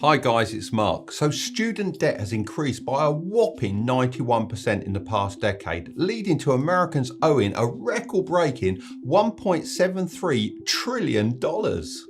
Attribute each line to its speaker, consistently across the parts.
Speaker 1: Hi guys, it's Mark. So student debt has increased by a whopping 91% in the past decade, leading to Americans owing a record-breaking $1.73 trillion.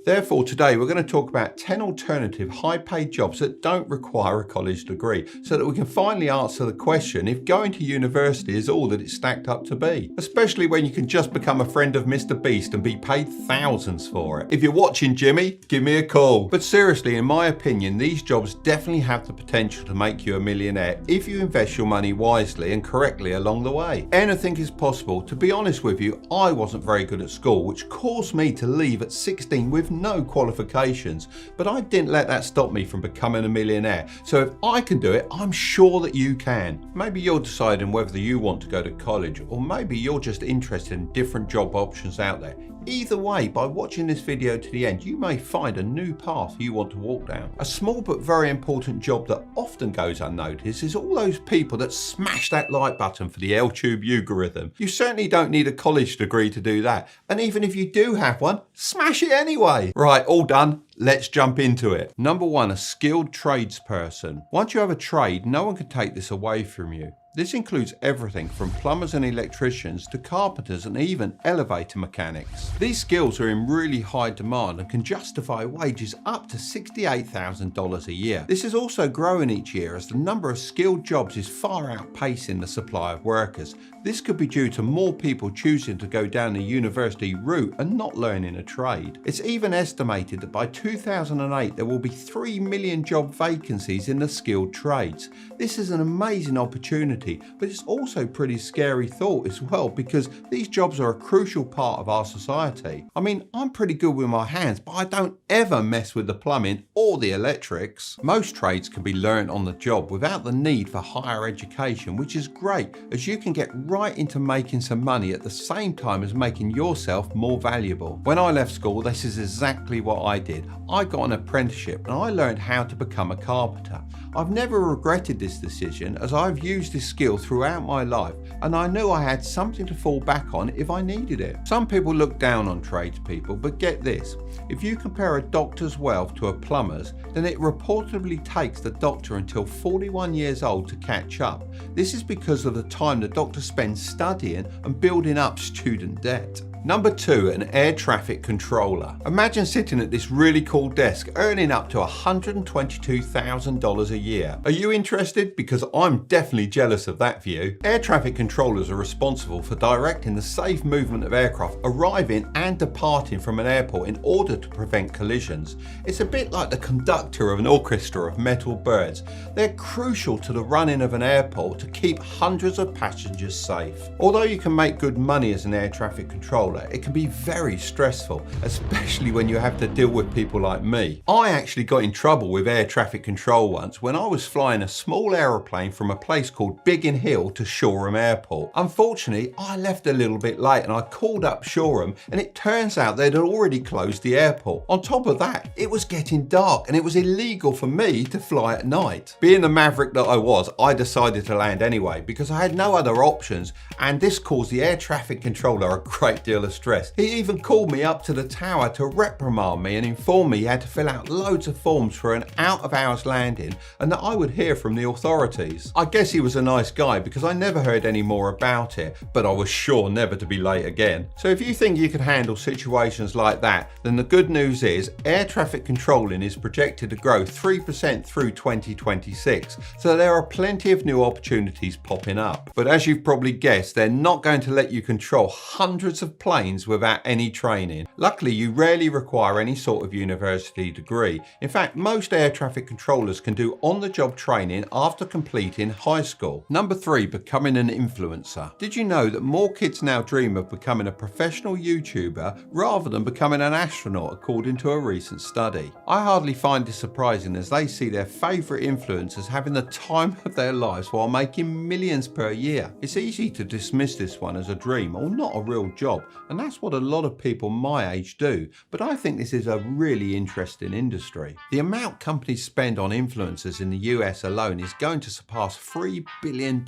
Speaker 1: Therefore, today we're going to talk about 10 alternative high-paid jobs that don't require a college degree, so that we can finally answer the question if going to university is all that it's stacked up to be, especially when you can just become a friend of Mr. Beast and be paid thousands for it. If you're watching, Jimmy, give me a call. But seriously, in my opinion, these jobs definitely have the potential to make you a millionaire if you invest your money wisely and correctly along the way. Anything is possible. To be honest with you, I wasn't very good at school, which caused me to leave at 16 with no qualifications, but I didn't let that stop me from becoming a millionaire. So if I can do it, I'm sure that you can. Maybe you're deciding whether you want to go to college, or maybe you're just interested in different job options out there. Either way, by watching this video to the end, you may find a new path you want to walk down. A small but very important job that often goes unnoticed is all those people that smash that like button for the LTube algorithm. You certainly don't need a college degree to do that. And even if you do have one, smash it anyway. Right, all done. Let's jump into it. Number 1, a skilled tradesperson. Once you have a trade, no one can take this away from you. This includes everything from plumbers and electricians to carpenters and even elevator mechanics. These skills are in really high demand and can justify wages up to $68,000 a year. This is also growing each year as the number of skilled jobs is far outpacing the supply of workers. This could be due to more people choosing to go down the university route and not learning a trade. It's even estimated that by 2008 there will be 3 million job vacancies in the skilled trades. This is an amazing opportunity, but it's also a pretty scary thought as well, because these jobs are a crucial part of our society. I mean, I'm pretty good with my hands, but I don't ever mess with the plumbing or the electrics. Most trades can be learnt on the job without the need for higher education, which is great as you can get right into making some money at the same time as making yourself more valuable. When I left school, this is exactly what I did. I got an apprenticeship and I learned how to become a carpenter. I've never regretted this decision as I've used this skill throughout my life, and I knew I had something to fall back on if I needed it. Some people look down on tradespeople, but get this, if you compare a doctor's wealth to a plumber's, then it reportedly takes the doctor until 41 years old to catch up. This is because of the time the doctor spends studying and building up student debt. Number 2, an air traffic controller. Imagine sitting at this really cool desk earning up to $122,000 a year. Are you interested? Because I'm definitely jealous of that view. Air traffic controllers are responsible for directing the safe movement of aircraft arriving and departing from an airport in order to prevent collisions. It's a bit like the conductor of an orchestra of metal birds. They're crucial to the running of an airport to keep hundreds of passengers safe. Although you can make good money as an air traffic controller, it can be very stressful, especially when you have to deal with people like me. I actually got in trouble with air traffic control once when I was flying a small aeroplane from a place called Biggin Hill to Shoreham Airport. Unfortunately, I left a little bit late and I called up Shoreham, and it turns out they'd already closed the airport. On top of that, it was getting dark and it was illegal for me to fly at night. Being the maverick that I was, I decided to land anyway because I had no other options, and this caused the air traffic controller a great deal of stress. He even called me up to the tower to reprimand me and inform me he had to fill out loads of forms for an out of hours landing and that I would hear from the authorities. I guess he was a nice guy because I never heard any more about it, but I was sure never to be late again. So if you think you can handle situations like that, then the good news is air traffic controlling is projected to grow 3% through 2026, so there are plenty of new opportunities popping up. But as you've probably guessed, they're not going to let you control hundreds of planes without any training. Luckily, you rarely require any sort of university degree. In fact, most air traffic controllers can do on-the-job training after completing high school. Number 3, becoming an influencer. Did you know that more kids now dream of becoming a professional YouTuber rather than becoming an astronaut, according to a recent study? I hardly find this surprising as they see their favourite influencers having the time of their lives while making millions per year. It's easy to dismiss this one as a dream or not a real job, and that's what a lot of people my age do, but I think this is a really interesting industry. The amount companies spend on influencers in the US alone is going to surpass $3 billion,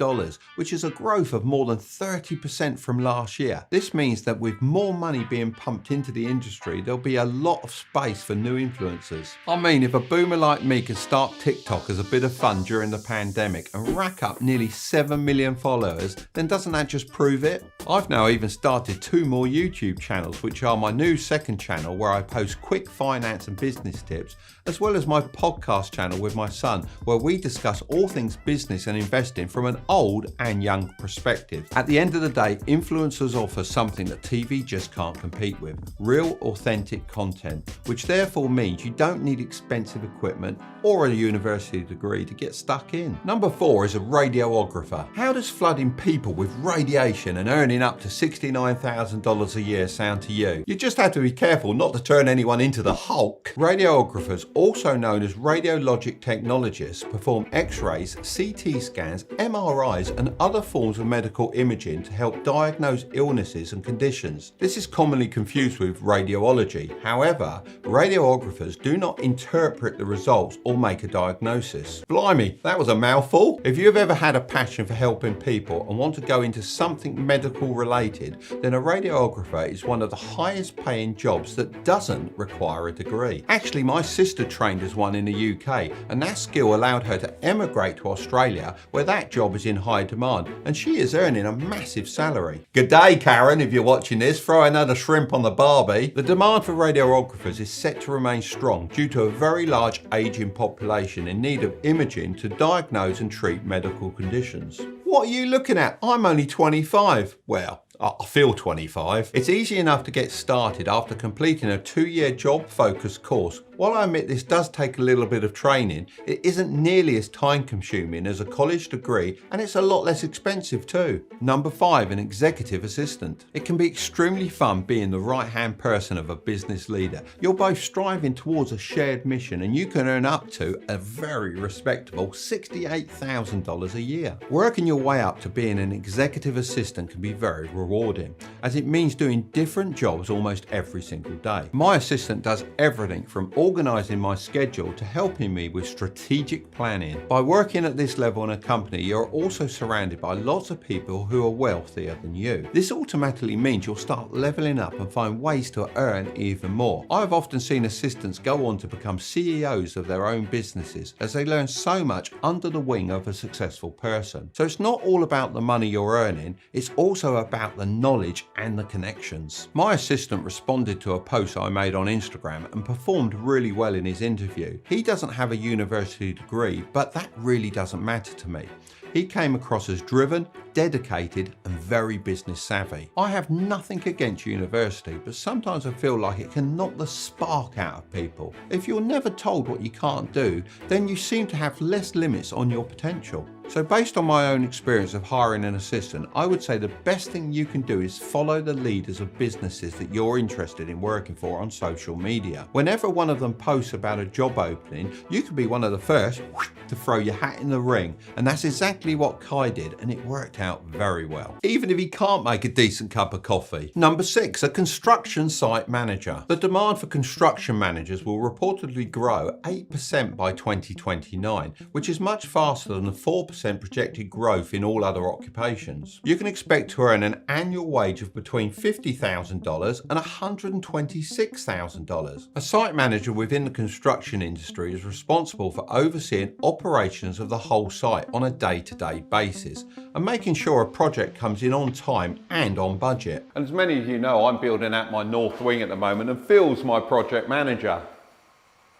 Speaker 1: which is a growth of more than 30% from last year. This means that with more money being pumped into the industry, there'll be a lot of space for new influencers. I mean, if a boomer like me can start TikTok as a bit of fun during the pandemic and rack up nearly 7 million followers, then doesn't that just prove it? I've now even started 2 more YouTube channels, which are my new second channel where I post quick finance and business tips, as well as my podcast channel with my son, where we discuss all things business and investing from an old and young perspective. At the end of the day, influencers offer something that TV just can't compete with: real, authentic content, which therefore means you don't need expensive equipment or a university degree to get stuck in. Number 4 is a radiographer. How does flooding people with radiation and earning up to $69,000 a year sound to you? You just have to be careful not to turn anyone into the Hulk. Radiographers, also known as radiologic technologists, perform X-rays, CT scans, MRIs and other forms of medical imaging to help diagnose illnesses and conditions. This is commonly confused with radiology. However, radiographers do not interpret the results or make a diagnosis. Blimey, that was a mouthful. If you've ever had a passion for helping people and want to go into something medical related, then a radiographer is one of the highest paying jobs that doesn't require a degree. Actually, my sister trained as one in the UK, and that skill allowed her to emigrate to Australia, where that job is in high demand, and she is earning a massive salary. Good day, Karen, if you're watching this. Throw another shrimp on the barbie. The demand for radiographers is set to remain strong due to a very large aging population in need of imaging to diagnose and treat medical conditions. What are you looking at? I'm only 25. Well, I feel 25. It's easy enough to get started after completing a 2-year job-focused course. While I admit this does take a little bit of training, it isn't nearly as time-consuming as a college degree, and it's a lot less expensive too. Number 5, an executive assistant. It can be extremely fun being the right-hand person of a business leader. You're both striving towards a shared mission, and you can earn up to a very respectable $68,000 a year. Working your way up to being an executive assistant can be very rewarding, as it means doing different jobs almost every single day. My assistant does everything from organising my schedule to helping me with strategic planning. By working at this level in a company, you're also surrounded by lots of people who are wealthier than you. This automatically means you'll start leveling up and find ways to earn even more. I've often seen assistants go on to become CEOs of their own businesses, as they learn so much under the wing of a successful person. So it's not all about the money you're earning, it's also about the knowledge and the connections. My assistant responded to a post I made on Instagram and performed really well in his interview. He doesn't have a university degree, but that really doesn't matter to me. He came across as driven, dedicated and very business savvy. I have nothing against university, but sometimes I feel like it can knock the spark out of people. If you're never told what you can't do, then you seem to have less limits on your potential. So based on my own experience of hiring an assistant, I would say the best thing you can do is follow the leaders of businesses that you're interested in working for on social media. Whenever one of them posts about a job opening, you could be one of the first to throw your hat in the ring. And that's exactly what Kai did, and it worked out very well, even if he can't make a decent cup of coffee. Number 6, a construction site manager. The demand for construction managers will reportedly grow 8% by 2029, which is much faster than the 4% projected growth in all other occupations. You can expect to earn an annual wage of between $50,000 and $126,000. A site manager within the construction industry is responsible for overseeing operations of the whole site on a day-to-day basis and making sure a project comes in on time and on budget. And as many of you know, I'm building out my north wing at the moment, and Phil's my project manager.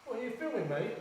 Speaker 2: What, are you filming me?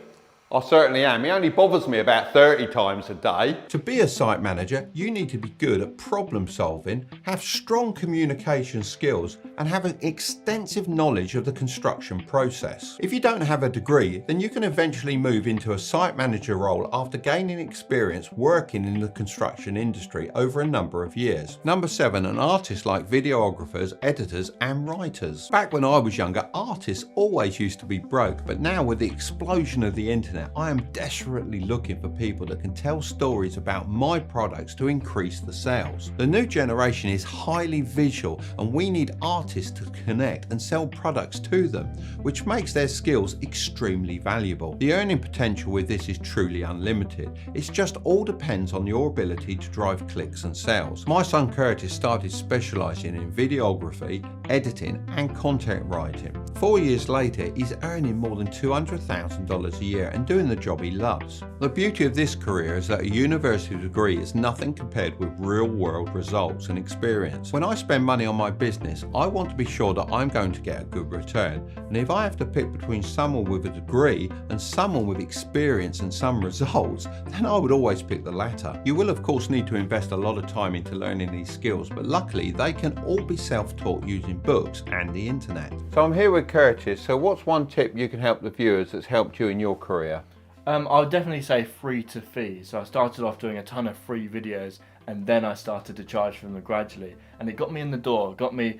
Speaker 1: I certainly am. He only bothers me about 30 times a day. To be a site manager, you need to be good at problem solving, have strong communication skills, and have an extensive knowledge of the construction process. If you don't have a degree, then you can eventually move into a site manager role after gaining experience working in the construction industry over a number of years. Number 7, an artist like videographers, editors, and writers. Back when I was younger, artists always used to be broke, but now with the explosion of the internet, internet, I am desperately looking for people that can tell stories about my products to increase the sales. The new generation is highly visual and we need artists to connect and sell products to them, which makes their skills extremely valuable. The earning potential with this is truly unlimited. It's just all depends on your ability to drive clicks and sales. My son Curtis started specialising in videography, editing and content writing. 4 years later, he's earning more than $200,000 a year and doing the job he loves. The beauty of this career is that a university degree is nothing compared with real-world results and experience. When I spend money on my business, I want to be sure that I'm going to get a good return. And if I have to pick between someone with a degree and someone with experience and some results, then I would always pick the latter. You will of course need to invest a lot of time into learning these skills, but luckily they can all be self-taught using books and the internet. So I'm here with Curtis. So what's one tip you can help the viewers that's helped you in your career?
Speaker 3: I would definitely say free to fee. So I started off doing a ton of free videos and then I started to charge from them gradually, and it got me in the door, got me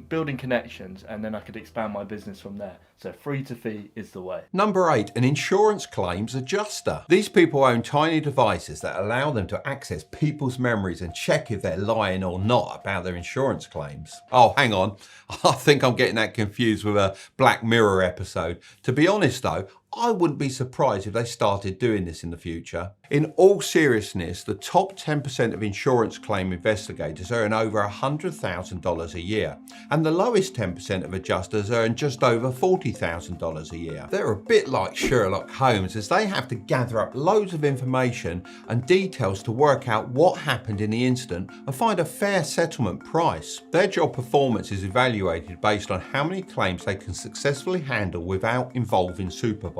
Speaker 3: building connections, and then I could expand my business from there. So free to fee is the way.
Speaker 1: Number 8, an insurance claims adjuster. These people own tiny devices that allow them to access people's memories and check if they're lying or not about their insurance claims. Oh, hang on. I think I'm getting that confused with a Black Mirror episode. To be honest though, I wouldn't be surprised if they started doing this in the future. In all seriousness, the top 10% of insurance claim investigators earn over $100,000 a year, and the lowest 10% of adjusters earn just over $40,000 a year. They're a bit like Sherlock Holmes, as they have to gather up loads of information and details to work out what happened in the incident and find a fair settlement price. Their job performance is evaluated based on how many claims they can successfully handle without involving supervisors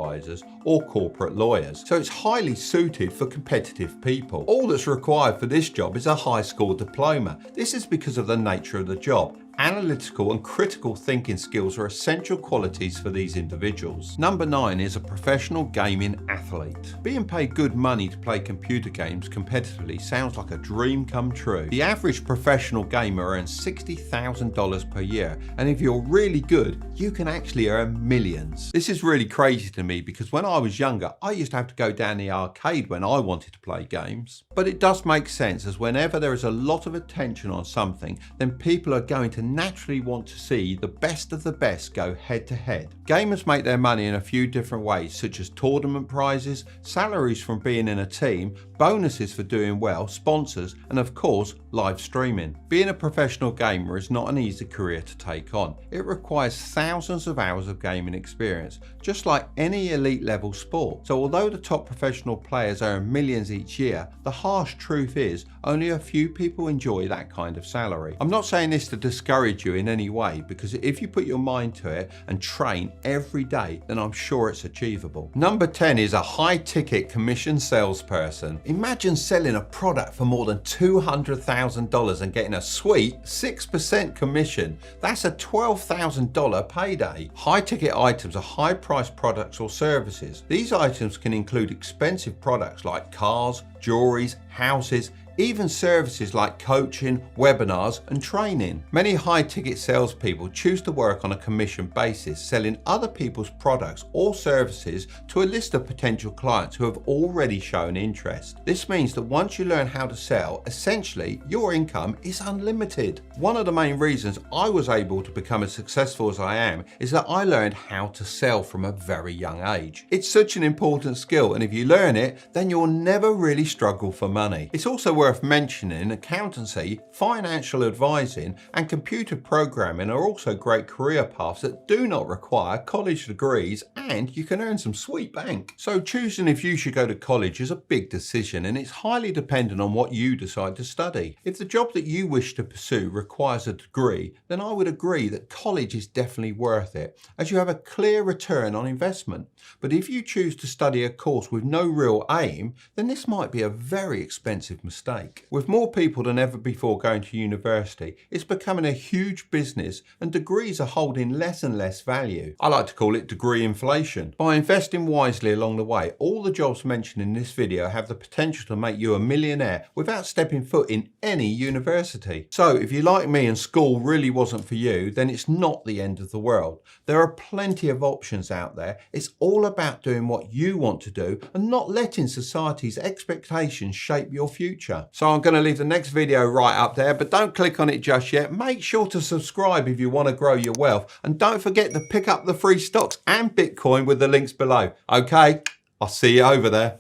Speaker 1: or corporate lawyers, so it's highly suited for competitive people. All that's required for this job is a high school diploma. This is because of the nature of the job. Analytical and critical thinking skills are essential qualities for these individuals. Number 9 is a professional gaming athlete. Being paid good money to play computer games competitively sounds like a dream come true. The average professional gamer earns $60,000 per year, and if you're really good, you can actually earn millions. This is really crazy to me because when I was younger, I used to have to go down the arcade when I wanted to play games. But it does make sense, as whenever there is a lot of attention on something, then people are going to naturally want to see the best of the best go head to head. Gamers make their money in a few different ways, such as tournament prizes, salaries from being in a team, bonuses for doing well, sponsors, and of course, live streaming. Being a professional gamer is not an easy career to take on. It requires thousands of hours of gaming experience, just like any elite level sport. So although the top professional players earn millions each year, the harsh truth is only a few people enjoy that kind of salary. I'm not saying this to discourage you in any way, because if you put your mind to it and train every day, then I'm sure it's achievable. Number 10 is a high ticket commission salesperson. Imagine selling a product for more than $200,000 and getting a sweet 6% commission. That's a $12,000 payday. High ticket items are high priced products or services. These items can include expensive products like cars, jewelries, houses, even services like coaching, webinars and training. Many high-ticket salespeople choose to work on a commission basis, selling other people's products or services to a list of potential clients who have already shown interest. This means that once you learn how to sell, essentially your income is unlimited. One of the main reasons I was able to become as successful as I am is that I learned how to sell from a very young age. It's such an important skill, and if you learn it, then you'll never really struggle for money. It's also worth mentioning accountancy, financial advising and computer programming are also great career paths that do not require college degrees, and you can earn some sweet bank. So choosing if you should go to college is a big decision, and it's highly dependent on what you decide to study. If the job that you wish to pursue requires a degree, then I would agree that college is definitely worth it, as you have a clear return on investment. But if you choose to study a course with no real aim, then this might be a very expensive mistake. mistake. With more people than ever before going to university, it's becoming a huge business and degrees are holding less and less value. I like to call it degree inflation. By investing wisely along the way, all the jobs mentioned in this video have the potential to make you a millionaire without stepping foot in any university. So if you're like me and school really wasn't for you, then it's not the end of the world. There are plenty of options out there. It's all about doing what you want to do and not letting society's expectations shape your future. So I'm going to leave the next video right up there, but don't click on it just yet. Make sure to subscribe if you want to grow your wealth, and don't forget to pick up the free stocks and Bitcoin with the links below. Okay, I'll see you over there.